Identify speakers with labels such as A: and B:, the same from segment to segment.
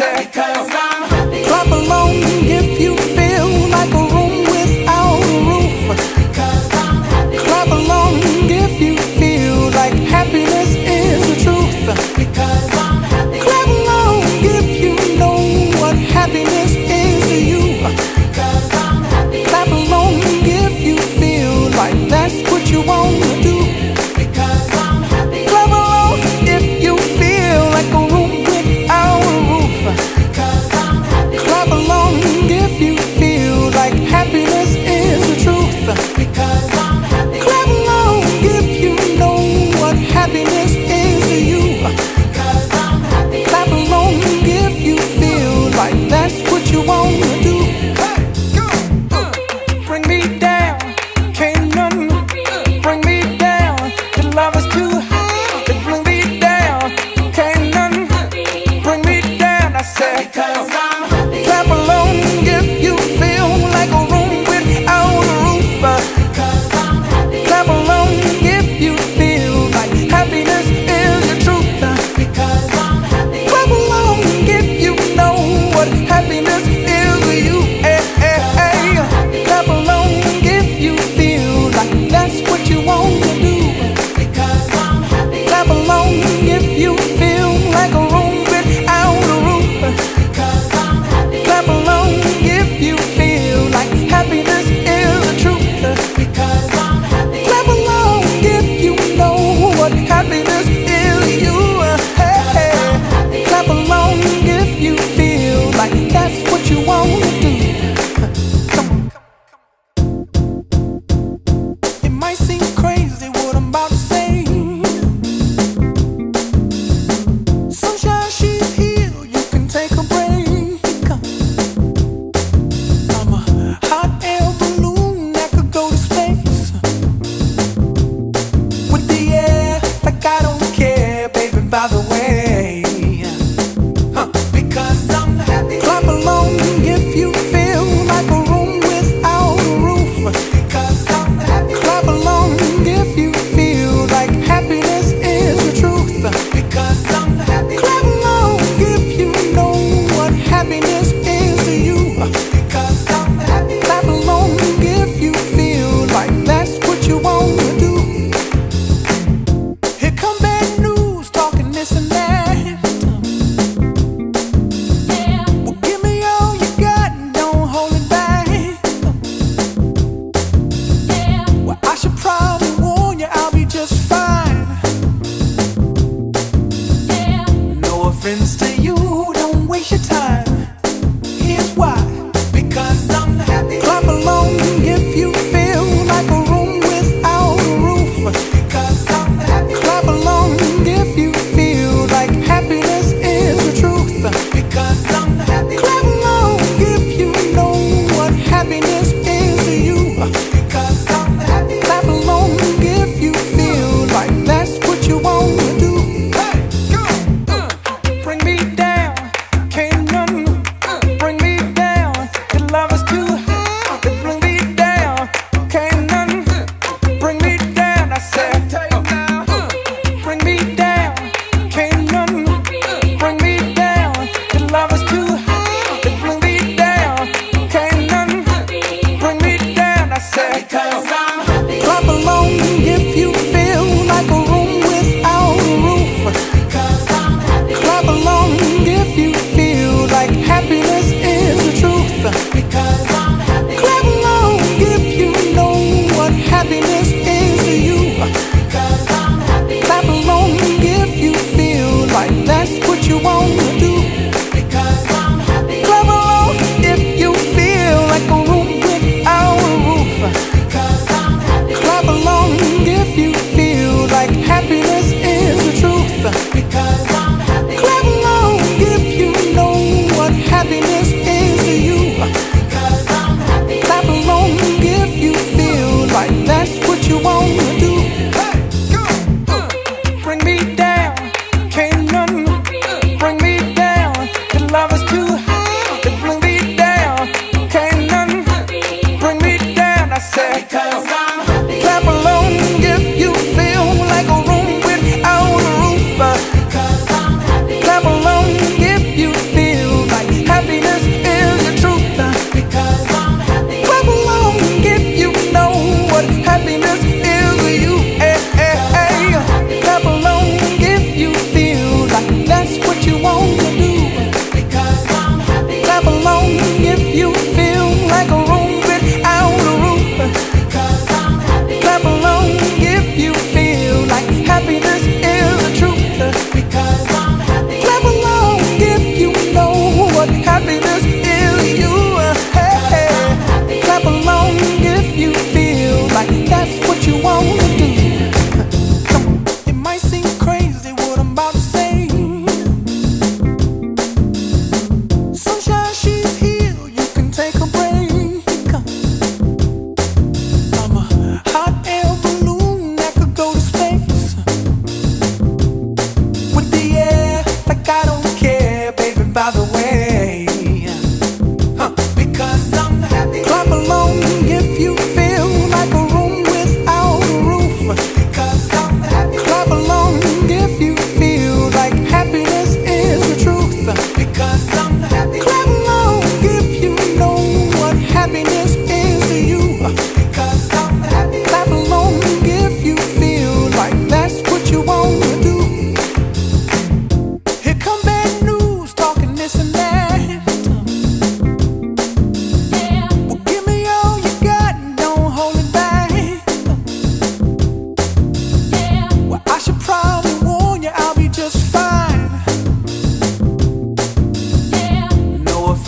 A: said,
B: because I'm happy.
A: clap along if you feel like a room without a roof.
B: Because I'm happy.
A: Clap along if you feel like happiness is the truth.
B: Because I'm happy.
A: Clap along if you know what happiness is to you.
B: Because I'm happy.
A: Clap along if you feel like that's what you want to do.
B: Because I'm happy.
A: Clap along if you feel like a room without a roof.
B: Because I'm happy.
A: Clap along if you feel like happiness is the truth.
B: Because I'm happy.
A: Clap along if you know what happiness is to you.
B: Because I'm happy.
A: Clap along if you feel like that's what you want to do. Bring me down, can't none bring me down. The love is too high to bring me down. Can't none bring me down. I said,
B: Because I'm happy.
A: clap along if you feel like a room without a roof.
B: Because I'm happy.
A: Clap along if you feel like happiness is the truth.
B: Because I'm happy.
A: Clap along if you know what happiness is to you. Hey, hey, hey. Clap along if you feel like that's what you want to do.
B: Because I'm happy.
A: Clap along if you feel like a room without a roof.
B: Because I'm happy.
A: Clap along if you feel like happiness is the truth.
B: Because I'm happy.
A: Clap along if you know what happiness is to you. Hey, hey. Clap along if you feel like that's what you want to do. Come on. It might seem crazy what I'm about to say. Sunshine, she's here, you can take a break. I'm a hot air balloon that could go to space. With the air, like I don't care, baby, by the way.
B: Because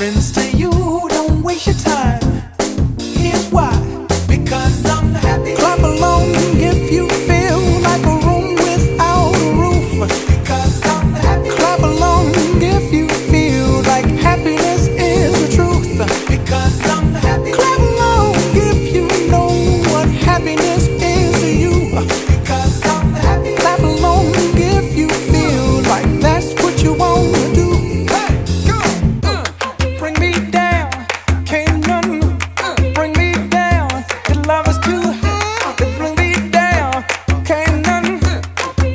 A: happens to you, don't waste your time. Here's why.
B: Because I'm happy.
A: Clap along if you feel like a room without a roof.
B: Because I'm happy.
A: Clap along if you feel like happiness is the truth.
B: Because I'm happy.
A: Clap along if you know what happiness is to you.
B: Because I'm happy.
A: Clap along if you feel like that's what you want to do.
B: Hey, go.
A: Bring me down, can't none bring me down. Your love is too high to bring me down. Can't none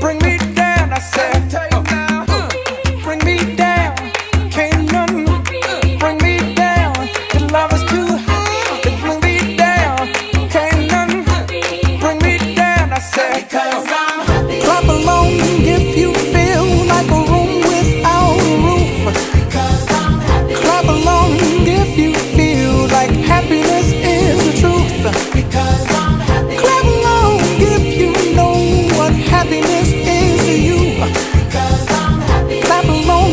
A: bring me down. I said, bring me down, can't none bring me down. Your love is too high to bring me down. Can't none bring me down. I said,
B: Because I'm happy.
A: clap along if you feel like a room without a roof.
B: Because I'm happy.
A: Clap along if you feel like happiness is the truth.
B: Because I'm happy.
A: Clap along if you know what happiness is to you.
B: Because I'm happy.
A: Clap along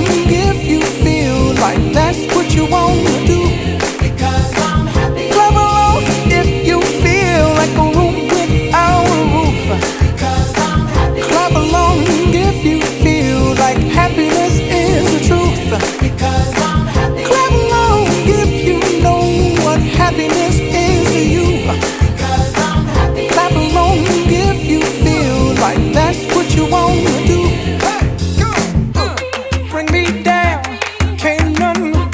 A: if you feel like that's what you want to do.
B: Because I'm happy.
A: Clap along if you feel like a room without a roof.
B: Because I'm happy.
A: Clap along if you feel like happiness is the truth.
B: Because I'm happy.
A: Clap along if you know what happiness is to you.
B: Because I'm happy.
A: Clap along if you feel like that's what you want to do.
B: Hey, go.
A: Bring me down, can't none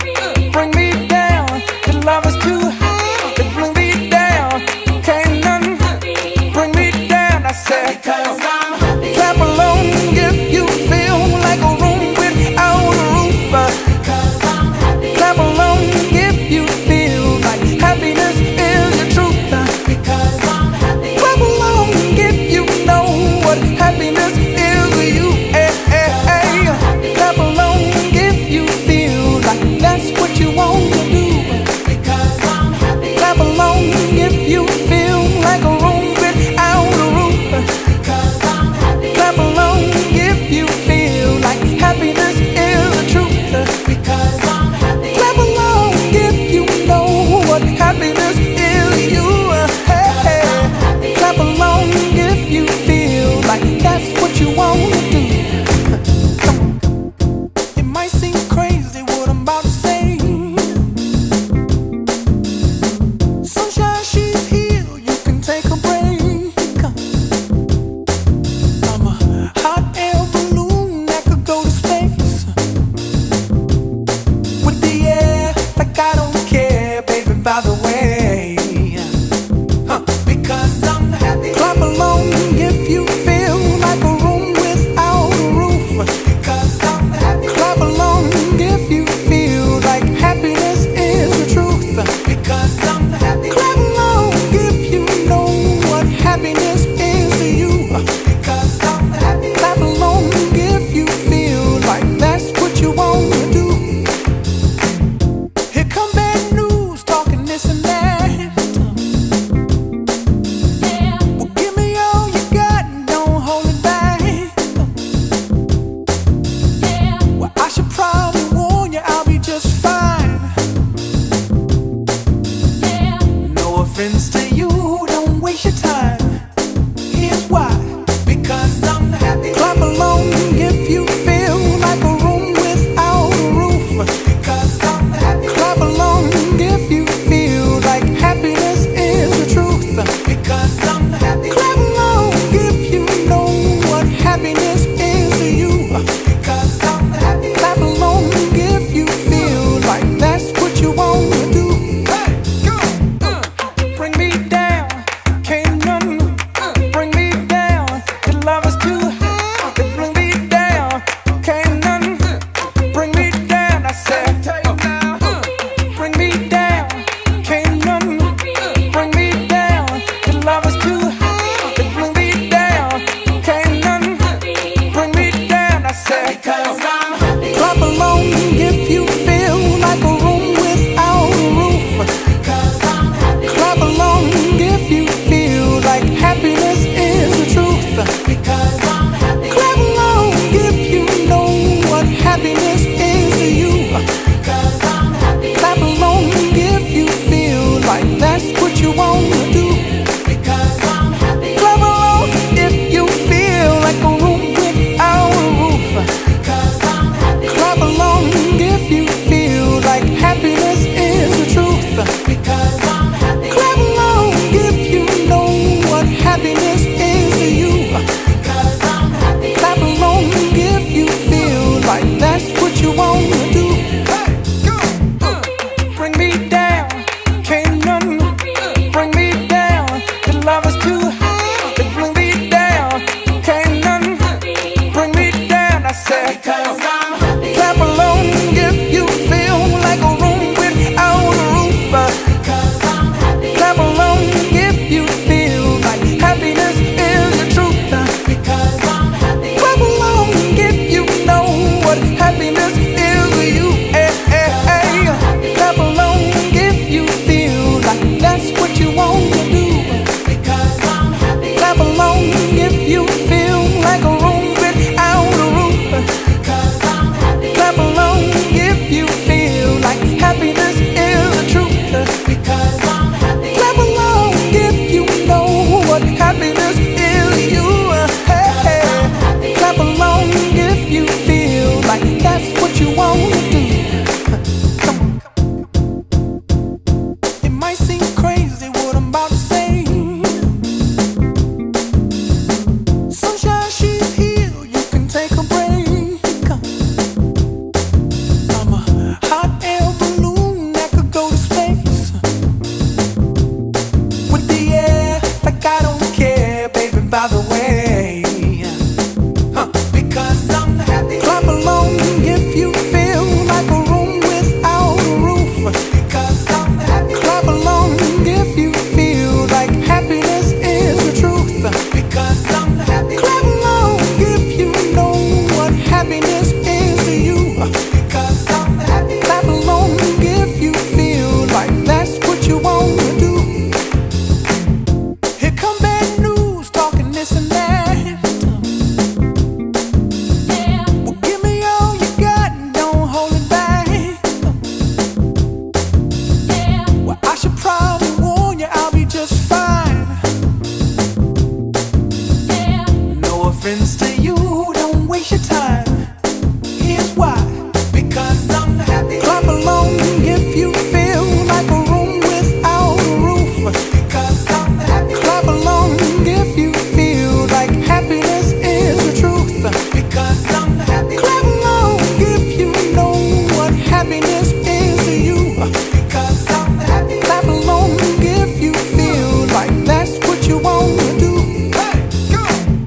A: happiness is to you.
B: Because I'm happy.
A: Clap along if you feel like that's what you want to do.
B: Hey,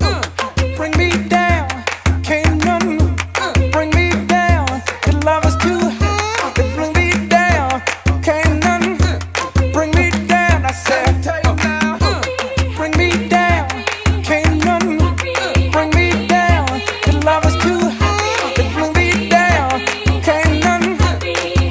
B: go.
A: Bring me down, can't none bring me down. Your love is too high to bring me down. Can't none bring me down. I said, bring me down, can't none bring me down. Your love is too high to bring me down. Can't none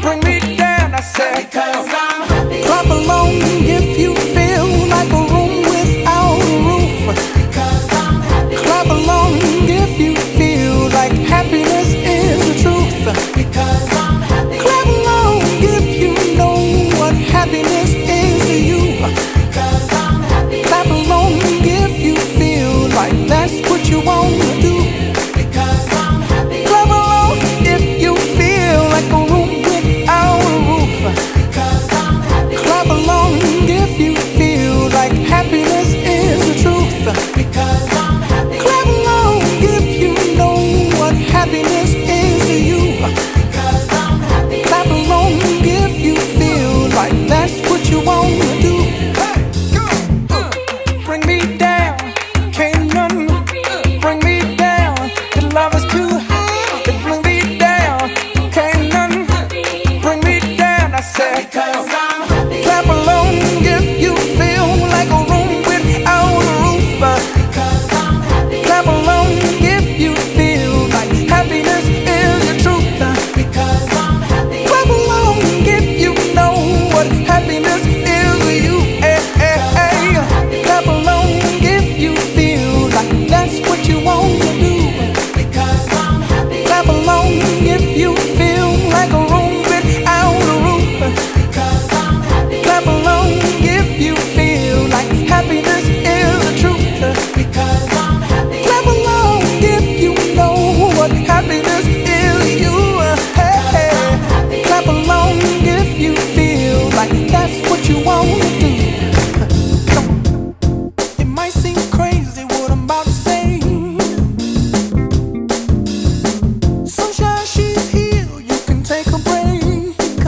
A: bring me down. I said,
B: Because I'm happy.
A: clap along if you feel like a room without a roof.
B: Because I'm happy.
A: Clap along if you feel like happiness is the truth.
B: Because I'm happy.
A: Clap along if you know what happiness is to you.
B: Because I'm happy.
A: Clap along if you feel like that's what you want to do.
B: Because I'm happy.
A: Clap along if you feel like a room without a roof.
B: Because I'm happy.
A: Clap along if you feel like happiness is the truth.
B: Because I'm happy.
A: Clap along if you know what happiness is to you.
B: Because I'm happy.
A: Clap along if you feel like that's what you want to do.
B: Hey, go.
A: Bring me down, can't none bring me down. Your love is too high to bring me down. Can't none bring me down. I said,
B: Because I'm happy.
A: clap along if you feel like a room without a roof.
B: Because I'm happy.
A: Clap along if you feel like happiness is the truth.
B: Because I'm happy.
A: Clap along if you know what happiness is to you. Hey, hey, hey. Clap along if you feel like that's what you want to do.
B: Because I'm happy.
A: Clap along if you feel like a room without a roof.
B: Because I'm happy.
A: Clap along if you feel like happiness is the truth.
B: Because I'm happy.
A: Clap along if you know what happiness is to you. Hey, hey. Clap along if you feel like that's what you want to do. It might seem crazy what I'm about to say. Sunshine, she's here, you can take a break.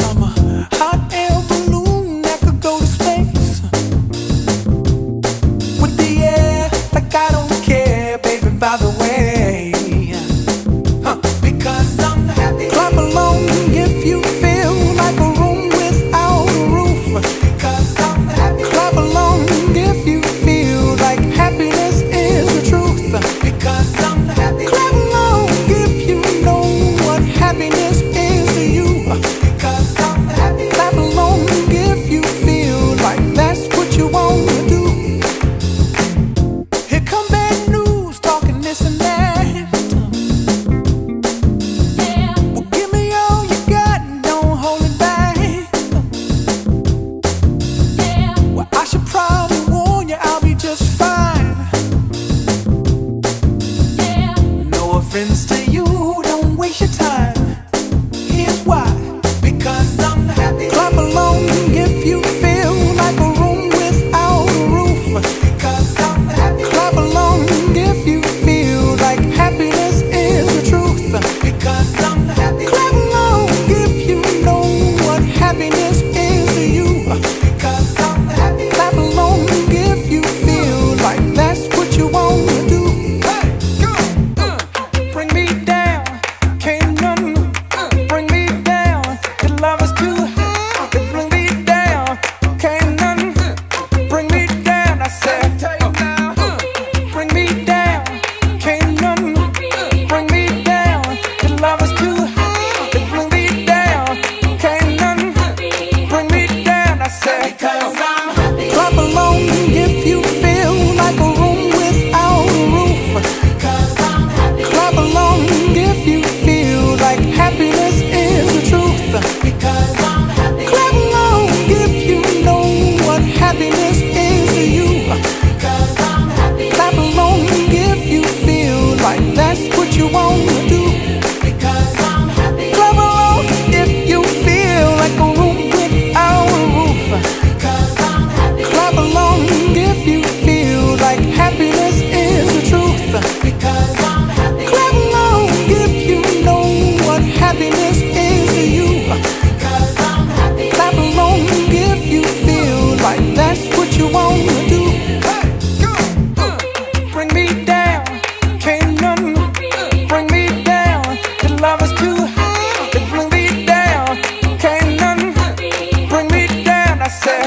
A: I'm a hot air balloon that could go to space. With the air, like I don't care, baby, by the way.
B: Because I'm happy.
A: Clap along if you feel like a room without a roof.
B: Because I'm happy.
A: Clap along if you feel like happiness is the truth.
B: Because I'm happy.
A: Clap along if you know what happiness is to you.
B: Because I'm happy.
A: Clap along if you feel like that's what you want to do. Here come bad news, talking this and that. Well, give me all you got and don't hold it back. Well, I should probably warn you, I'll be just fine. No offense to you, don't waste your time. Here's why.
B: Because I'm happy.
A: Clap along if you feel like a room without a roof.
B: Because I'm happy.
A: Clap along if you feel like happiness is the truth.
B: Because I'm happy.
A: Clap along if you know what happiness is to you.
B: Because I'm happy.
A: Clap along if you feel like that's what you want to do.
B: Hey, go.
A: Bring me down, can't none bring me down. Your love is too high to bring me down. Can't none bring me down. I said, bring me down, can't none bring me down. Your love is too high to bring me down. Can't none bring me down. I said,
B: Because I'm happy.
A: clap along if you feel like a room without a roof.
B: Because I'm happy.
A: Clap along if you feel like happiness is the truth.
B: Because I'm happy.
A: Clap along if you know what happiness is to you.
B: Because I'm happy.
A: Clap along if you feel like that's what you want to do.
B: Because I'm happy.
A: Clap along if you feel like a room without a roof.
B: Because I'm happy.
A: Clap along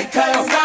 A: Because